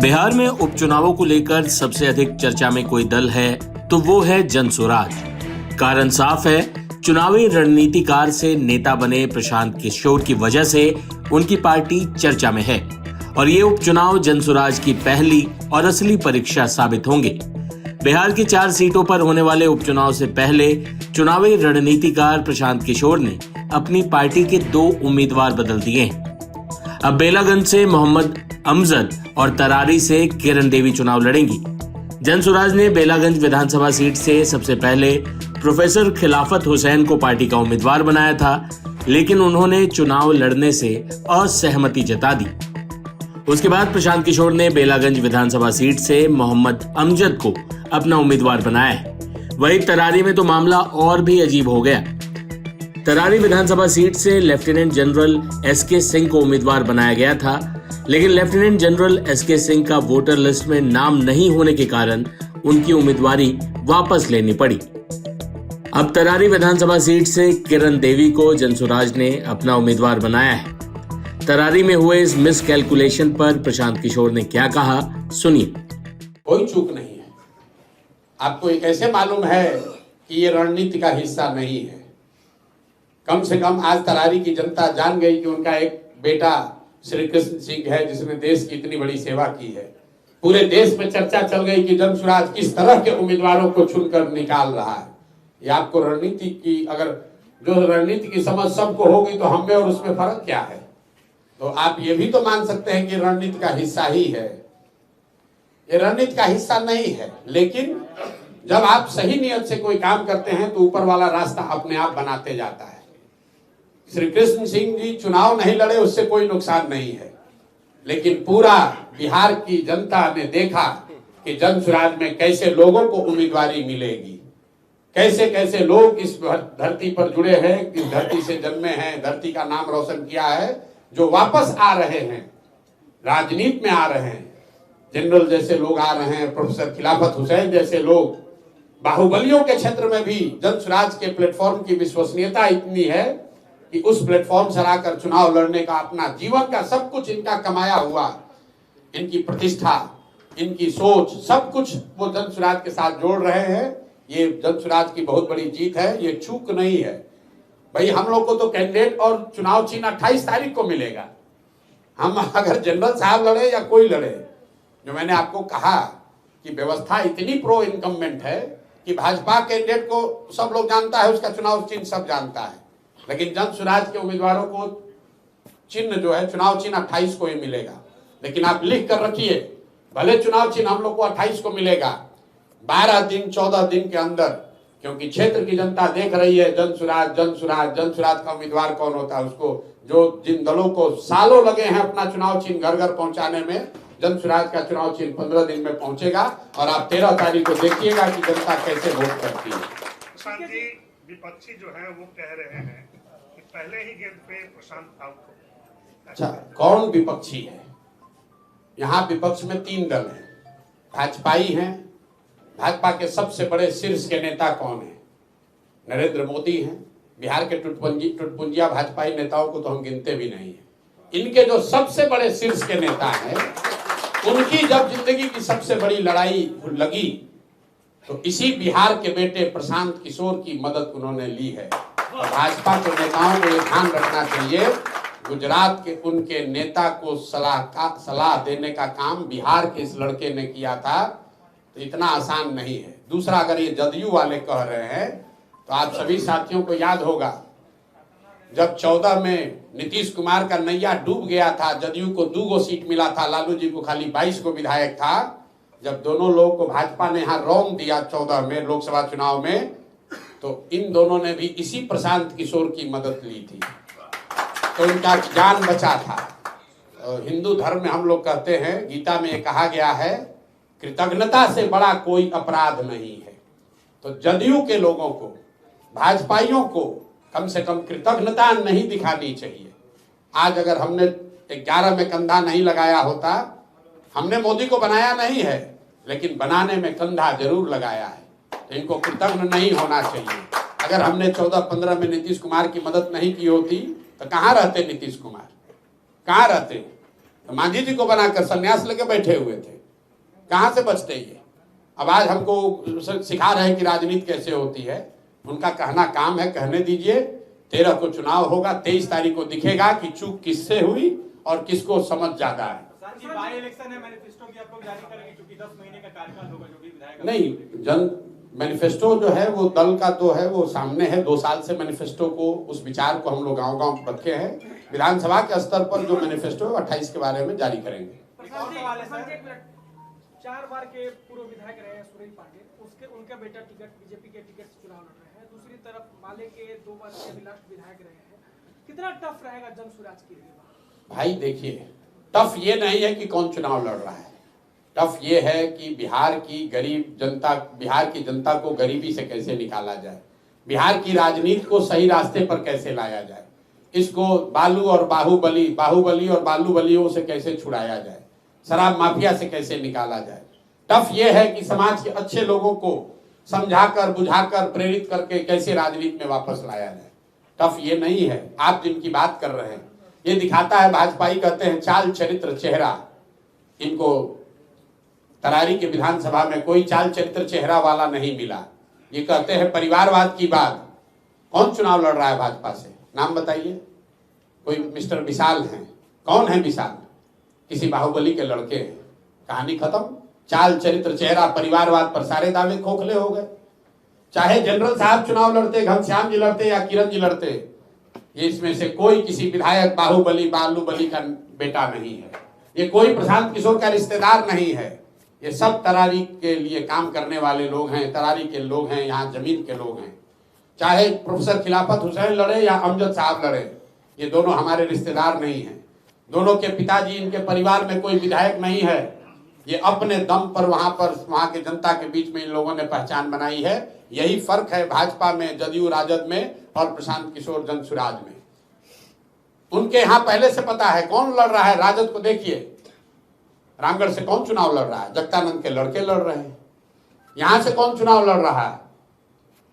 बिहार में उपचुनावों को लेकर सबसे अधिक चर्चा में कोई दल है तो वो है जनसुराज। कारण साफ है, चुनावी रणनीतिकार से नेता बने प्रशांत किशोर की वजह से उनकी पार्टी चर्चा में है और ये उपचुनाव जनसुराज की पहली और असली परीक्षा साबित होंगे। बिहार की 4 सीटों पर होने वाले उपचुनाव से पहले चुनावी रणनीतिकार प्रशांत किशोर ने अपनी पार्टी के 2 उम्मीदवार बदल दिए हैं। अब बेलागंज से मोहम्मद अमजद और तरारी से किरण देवी चुनाव लड़ेंगी। जनसुराज ने बेलागंज विधानसभा सीट से सबसे पहले प्रोफेसर खिलाफत हुसैन को पार्टी का उम्मीदवार बनाया था, लेकिन उन्होंने चुनाव लड़ने से असहमति जता दी। उसके बाद प्रशांत किशोर ने बेलागंज विधानसभा सीट से मोहम्मद अमजद को अपना उम्मीदवार बनाया है। वहीं तरारी में तो मामला और भी अजीब हो गया। तरारी विधानसभा सीट से लेफ्टिनेंट जनरल एसके सिंह को उम्मीदवार बनाया गया था, लेकिन लेफ्टिनेंट जनरल एसके सिंह का वोटर लिस्ट में नाम नहीं होने के कारण उनकी उम्मीदवारी वापस लेनी पड़ी। अब तरारी विधानसभा सीट से किरण देवी को जनसुराज ने अपना उम्मीदवार बनाया है। तरारी में हुए इस मिस कैलकुलेशन पर प्रशांत किशोर ने क्या कहा, सुनिए। कोई चूक नहीं है। आपको ये कैसे मालूम है कि ये रणनीति का हिस्सा नहीं है? कम से कम आज तरारी की जनता जान गई कि उनका एक बेटा श्री कृष्ण सिंह है जिसने देश की इतनी बड़ी सेवा की है। पूरे देश में चर्चा चल गई कि जनसुराज किस तरह के उम्मीदवारों को चुनकर निकाल रहा है। ये आपको रणनीति की, अगर जो रणनीति की समझ सबको होगी तो हम में और उसमें फर्क क्या है? तो आप ये भी तो मान सकते हैं कि रणनीति का हिस्सा ही है। ये रणनीति का हिस्सा नहीं है, लेकिन जब आप सही नियत से कोई काम करते हैं तो ऊपर वाला रास्ता अपने आप बनाते जाता है। श्री कृष्ण सिंह जी चुनाव नहीं लड़े, उससे कोई नुकसान नहीं है, लेकिन पूरा बिहार की जनता ने देखा कि जनसुराज में कैसे लोगों को उम्मीदवारी मिलेगी, कैसे कैसे लोग इस धरती पर जुड़े हैं, इस धरती से जन्मे हैं, धरती का नाम रोशन किया है, जो वापस आ रहे हैं, राजनीति में आ रहे हैं। जनरल जैसे लोग आ रहे हैं, प्रोफेसर खिलाफत हुसैन जैसे लोग। बाहुबलियों के क्षेत्र में भी जनसुराज के प्लेटफॉर्म की विश्वसनीयता इतनी है कि उस प्लेटफॉर्म से आकर चुनाव लड़ने का, अपना जीवन का सब कुछ इनका कमाया हुआ, इनकी प्रतिष्ठा, इनकी सोच, सब कुछ वो जनसुराज के साथ जोड़ रहे हैं। ये जनसुराज की बहुत बड़ी जीत है, ये चूक नहीं है। भाई हम लोग को तो कैंडिडेट और चुनाव चिन्ह 28 तारीख को मिलेगा। हम अगर जनरल साहब लड़े या कोई लड़े, जो मैंने आपको कहा कि व्यवस्था इतनी प्रो इनकम्बेंट है कि भाजपा कैंडिडेट को सब लोग जानता है, उसका चुनाव चिन्ह सब जानता है, लेकिन जनसुराज के उम्मीदवारों को चिन्ह जो है चुनाव चिन्ह 28 को ही मिलेगा। लेकिन आप लिख कर रखिए, भले चुनाव चिन्ह हम लोग को 28 को मिलेगा, 12 दिन 14 दिन के अंदर, क्योंकि क्षेत्र की जनता देख रही है जनसुराज जनसुराज जनसुराज का उम्मीदवार कौन होता है। उसको जो जिन दलों को सालों लगे हैं अपना चुनाव चिन्ह घर घर पहुंचाने में, जनसुराज का चुनाव चिन्ह 15 दिन में पहुंचेगा और आप 13 तारीख को देखिएगा कि जनता कैसे वोट करती है। विपक्षी जो है वो कह रहे हैं कि पहले ही गेंद पे प्रशांत आउट हो। अच्छा, कौन विपक्षी है? यहाँ विपक्ष में 3 दल हैं। भाजपाई हैं। भाजपा के सबसे बड़े शीर्ष के नेता कौन है? नरेंद्र मोदी हैं। बिहार के टुटपुंजिया भाजपाई नेताओं को तो हम गिनते भी नहीं है। इनके जो सबसे बड़े शीर्ष के नेता हैं, उनकी जब जिंदगी की सबसे बड़ी लड़ाई लगी तो इसी बिहार के बेटे प्रशांत किशोर की मदद उन्होंने ली है। और भाजपा के नेताओं को ये ध्यान रखना चाहिए, गुजरात के उनके नेता को सलाह देने का काम बिहार के इस लड़के ने किया था, तो इतना आसान नहीं है। दूसरा, अगर ये जदयू वाले कह रहे हैं तो आप सभी साथियों को याद होगा, जब 14 में नीतीश कुमार का नैया डूब गया था, जदयू को 2 सीट मिला था, लालू जी को खाली 22 को विधायक था। जब दोनों लोगों को भाजपा ने यहाँ रौंद दिया 14 में लोकसभा चुनाव में, तो इन दोनों ने भी इसी प्रशांत किशोर की मदद ली थी, तो इनका जान बचा था। हिंदू धर्म में हम लोग कहते हैं, गीता में ये कहा गया है, कृतज्ञता से बड़ा कोई अपराध नहीं है। तो जदयू के लोगों को, भाजपाइयों को कम से कम कृतज्ञता नहीं दिखानी चाहिए। आज अगर हमने 11 में कंधा नहीं लगाया होता, हमने मोदी को बनाया नहीं है, लेकिन बनाने में कंधा जरूर लगाया है, तो इनको कृतज्ञ नहीं होना चाहिए। अगर हमने 14-15 में नीतीश कुमार की मदद नहीं की होती तो कहाँ रहते नीतीश कुमार? कहाँ रहते? तो मांझी जी को बनाकर संन्यास लेके बैठे हुए थे। कहां से बचते ये? अब आज हमको सिखा रहे हैं कि राजनीति कैसे होती है। उनका कहना काम है, कहने दीजिए। 13 को चुनाव होगा, 23 तारीख को दिखेगा कि चूक किससे हुई और किसको समझ ज्यादा है। बाई इलेक्शन है, मैनिफेस्टो भी आप लोग जारी करेंगे क्योंकि 10 महीने का कार्यकाल होगा जो भी विधायक। नहीं, जन मैनिफेस्टो जो है वो दल का तो है, वो सामने है। 2 साल से मैनिफेस्टो को, उस विचार को हम लोग गांव-गांव रखे हैं। विधानसभा के स्तर पर जो मैनिफेस्टो है 28 के बारे में जारी करेंगे। 4 बार के पूर्व विधायक रहे हैं सुरेश पांडे, उनका बेटा बीजेपी के टिकट से चुनाव लड़ रहे हैं। दूसरी तरफ माले के 2 बार के अभिलाष विधायक रहे हैं। कितना टफ रहेगा जन स्वराज के लिए? भाई देखिए, टफ ये नहीं है कि कौन चुनाव लड़ रहा है। टफ ये है कि बिहार की गरीब जनता, बिहार की जनता को गरीबी से कैसे निकाला जाए, बिहार की राजनीति को सही रास्ते पर कैसे लाया जाए, इसको बालू और बाहुबली और बालूबलियों से कैसे छुड़ाया जाए, शराब माफिया से कैसे निकाला जाए। टफ ये है कि समाज के अच्छे लोगों को समझाकर, बुझाकर, प्रेरित करके कैसे राजनीति में वापस लाया जाए। टफ ये नहीं है। आप जिनकी बात कर रहे हैं, ये दिखाता है, भाजपाई कहते हैं चाल चरित्र चेहरा। इनको तरारी के विधानसभा में कोई चाल चरित्र चेहरा वाला नहीं मिला। ये कहते हैं परिवारवाद की बात। कौन चुनाव लड़ रहा है भाजपा से? नाम बताइए। कोई मिस्टर विशाल हैं? कौन है विशाल? किसी बाहुबली के लड़के हैं। कहानी खत्म। चाल चरित्र चेहरा परिवारवाद पर सारे दावे खोखले हो गए। चाहे जनरल साहब चुनाव लड़ते, घनश्याम जी लड़ते या किरण जी लड़ते, ये इसमें से कोई किसी विधायक बालूबली का बेटा नहीं है। ये कोई प्रशांत किशोर का रिश्तेदार नहीं है। ये सब तरारी के लिए काम करने वाले लोग हैं, तरारी के लोग हैं, यहाँ जमीन के लोग हैं। चाहे प्रोफेसर खिलाफत हुसैन लड़े या अमजद साहब लड़े, ये दोनों हमारे रिश्तेदार नहीं हैं। दोनों के पिताजी, इनके परिवार में कोई विधायक नहीं है। ये अपने दम पर वहां के जनता के बीच में इन लोगों ने पहचान बनाई है। यही फर्क है भाजपा में, जदयू राजद में और प्रशांत किशोर जन स्वराज में। उनके यहाँ पहले से पता है कौन लड़ रहा है। राजद को देखिए, रामगढ़ से कौन चुनाव लड़ रहा है? जगतानंद के लड़के लड़ रहे हैं। यहां से कौन चुनाव लड़ रहा है?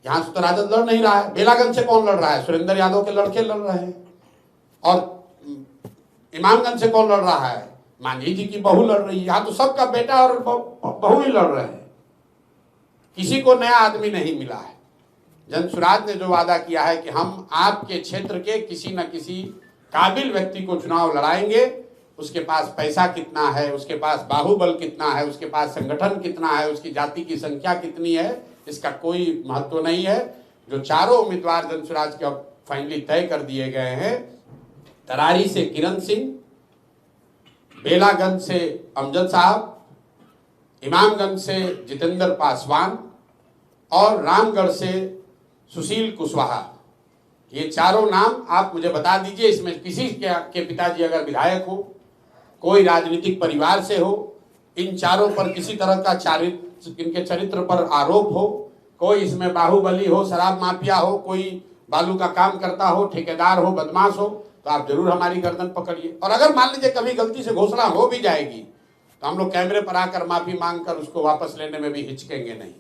यहां से तो राजद लड़ नहीं रहा है। बेलागंज से कौन लड़ रहा है? सुरेंद्र यादव के लड़के लड़ रहे हैं। और इमामगंज से कौन लड़ रहा है? मांझी जी की बहू लड़ रही है। यहाँ तो सबका बेटा और बहू ही लड़ रहे हैं। किसी को नया आदमी नहीं मिला है। जन स्वराज ने जो वादा किया है कि हम आपके क्षेत्र के किसी न किसी काबिल व्यक्ति को चुनाव लड़ाएंगे, उसके पास पैसा कितना है, उसके पास बाहुबल कितना है, उसके पास संगठन कितना है, उसकी जाति की संख्या कितनी है, इसका कोई महत्व नहीं है। जो चारों उम्मीदवार जन स्वराज के अब फाइनली तय कर दिए गए हैं, तरारी से किरण सिंह, बेलागंज से अमजद साहब, इमामगंज से जितेंद्र पासवान और रामगढ़ से सुशील कुशवाहा, ये चारों नाम आप मुझे बता दीजिए। इसमें किसी के पिताजी अगर विधायक हो, कोई राजनीतिक परिवार से हो, इन चारों पर किसी तरह का इनके चरित्र पर आरोप हो, कोई इसमें बाहुबली हो, शराब माफिया हो, कोई बालू का काम करता हो, ठेकेदार हो, बदमाश हो, तो आप जरूर हमारी गर्दन पकड़िए। और अगर मान लीजिए कभी गलती से घोषणा हो भी जाएगी तो हम लोग कैमरे पर आकर माफी मांगकर उसको वापस लेने में भी हिचकेंगे नहीं।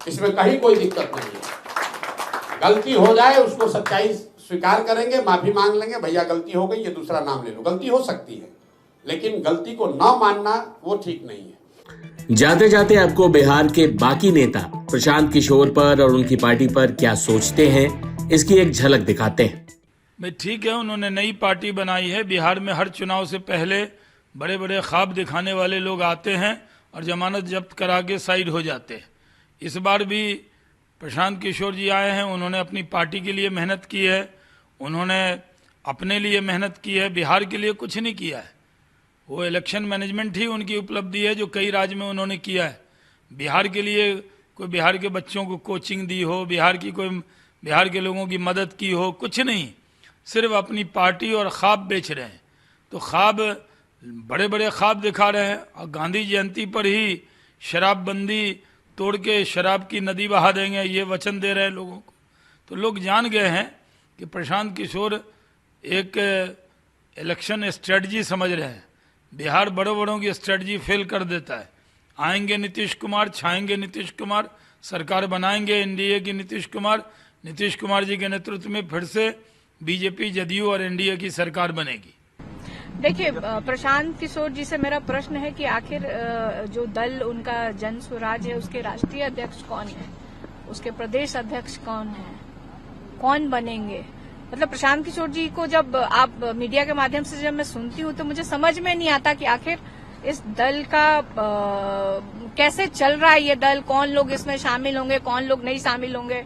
इसमें कहीं कोई दिक्कत नहीं है। गलती हो जाए उसको सच्चाई स्वीकार करेंगे, माफी मांग लेंगे, भैया गलती हो गई, ये दूसरा नाम ले लो। गलती हो सकती है, लेकिन गलती को न मानना वो ठीक नहीं है। जाते जाते आपको बिहार के बाकी नेता प्रशांत किशोर पर और उनकी पार्टी पर क्या सोचते हैं, इसकी एक झलक दिखाते हैं। भाई ठीक है, उन्होंने नई पार्टी बनाई है। बिहार में हर चुनाव से पहले बड़े बड़े ख्वाब दिखाने वाले लोग आते हैं और जमानत जब्त करा के साइड हो जाते हैं। इस बार भी प्रशांत किशोर जी आए हैं। उन्होंने अपनी पार्टी के लिए मेहनत की है, उन्होंने अपने लिए मेहनत की है, बिहार के लिए कुछ नहीं किया है। वो इलेक्शन मैनेजमेंट ही उनकी उपलब्धि है जो कई राज्य में उन्होंने किया है। बिहार के लिए कोई बिहार के बच्चों को कोचिंग दी हो, बिहार के लोगों की मदद की हो, कुछ नहीं। सिर्फ अपनी पार्टी और ख्वाब बेच रहे हैं। तो ख्वाब, बड़े बड़े ख्वाब दिखा रहे हैं और गांधी जयंती पर ही शराबबंदी तोड़ के शराब की नदी बहा देंगे, ये वचन दे रहे हैं लोगों को। तो लोग जान गए हैं कि प्रशांत किशोर एक इलेक्शन स्ट्रेटजी समझ रहे हैं। बिहार बड़ों बड़ों की स्ट्रेटजी फेल कर देता है। आएंगे नीतीश कुमार, छाएंगे नीतीश कुमार, सरकार बनाएंगे एनडीए की नीतीश कुमार जी के नेतृत्व में फिर से बीजेपी, जदयू और एनडीए की सरकार बनेगी। देखिए, प्रशांत किशोर जी से मेरा प्रश्न है कि आखिर जो दल उनका जन स्वराज है उसके राष्ट्रीय अध्यक्ष कौन है, उसके प्रदेश अध्यक्ष कौन है, कौन बनेंगे। मतलब प्रशांत किशोर जी को जब आप मीडिया के माध्यम से जब मैं सुनती हूँ तो मुझे समझ में नहीं आता कि आखिर इस दल का कैसे चल रहा है ये दल, कौन लोग इसमें शामिल होंगे, कौन लोग नहीं शामिल होंगे।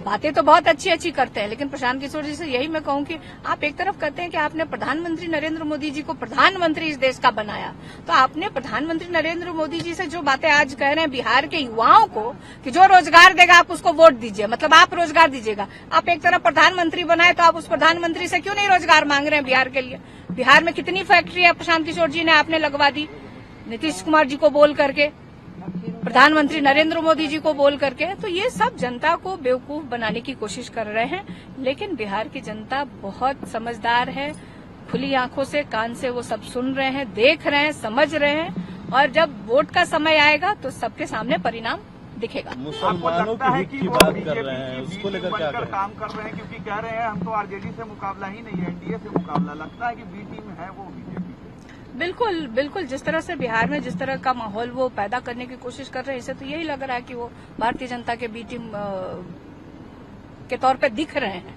बातें तो बहुत अच्छी अच्छी करते हैं, लेकिन प्रशांत किशोर जी से यही मैं कहूं कि आप एक तरफ कहते हैं कि आपने प्रधानमंत्री नरेंद्र मोदी जी को प्रधानमंत्री इस देश का बनाया, तो आपने प्रधानमंत्री नरेंद्र मोदी जी से जो बातें आज कह रहे हैं बिहार के युवाओं को कि जो रोजगार देगा आप उसको वोट दीजिए, मतलब आप रोजगार दीजिएगा। आप एक तरफ प्रधानमंत्री बनाए तो आप उस प्रधानमंत्री से क्यों नहीं रोजगार मांग रहे हैं बिहार के लिए। बिहार में कितनी फैक्ट्री है प्रशांत किशोर जी ने आपने लगवा दी, नीतीश कुमार जी को बोल करके, प्रधानमंत्री नरेंद्र मोदी जी को बोल करके। तो ये सब जनता को बेवकूफ बनाने की कोशिश कर रहे हैं, लेकिन बिहार की जनता बहुत समझदार है, खुली आंखों से कान से वो सब सुन रहे हैं, देख रहे हैं, समझ रहे हैं, और जब वोट का समय आएगा तो सबके सामने परिणाम दिखेगा। आपको लगता है कि वो बीजेपी की बी टीम बनकर काम कर रहे हैं, क्योंकि कह रहे हैं हम तो आरजेडी से मुकाबला ही नहीं है, एनडीए से मुकाबला। लगता है कि बी टीम है वो बीजेपी। बिल्कुल बिल्कुल, जिस तरह से बिहार में जिस तरह का माहौल वो पैदा करने की कोशिश कर रहे हैं, इससे तो यही लग रहा है कि वो भारतीय जनता के बी टीम के तौर पे दिख रहे हैं।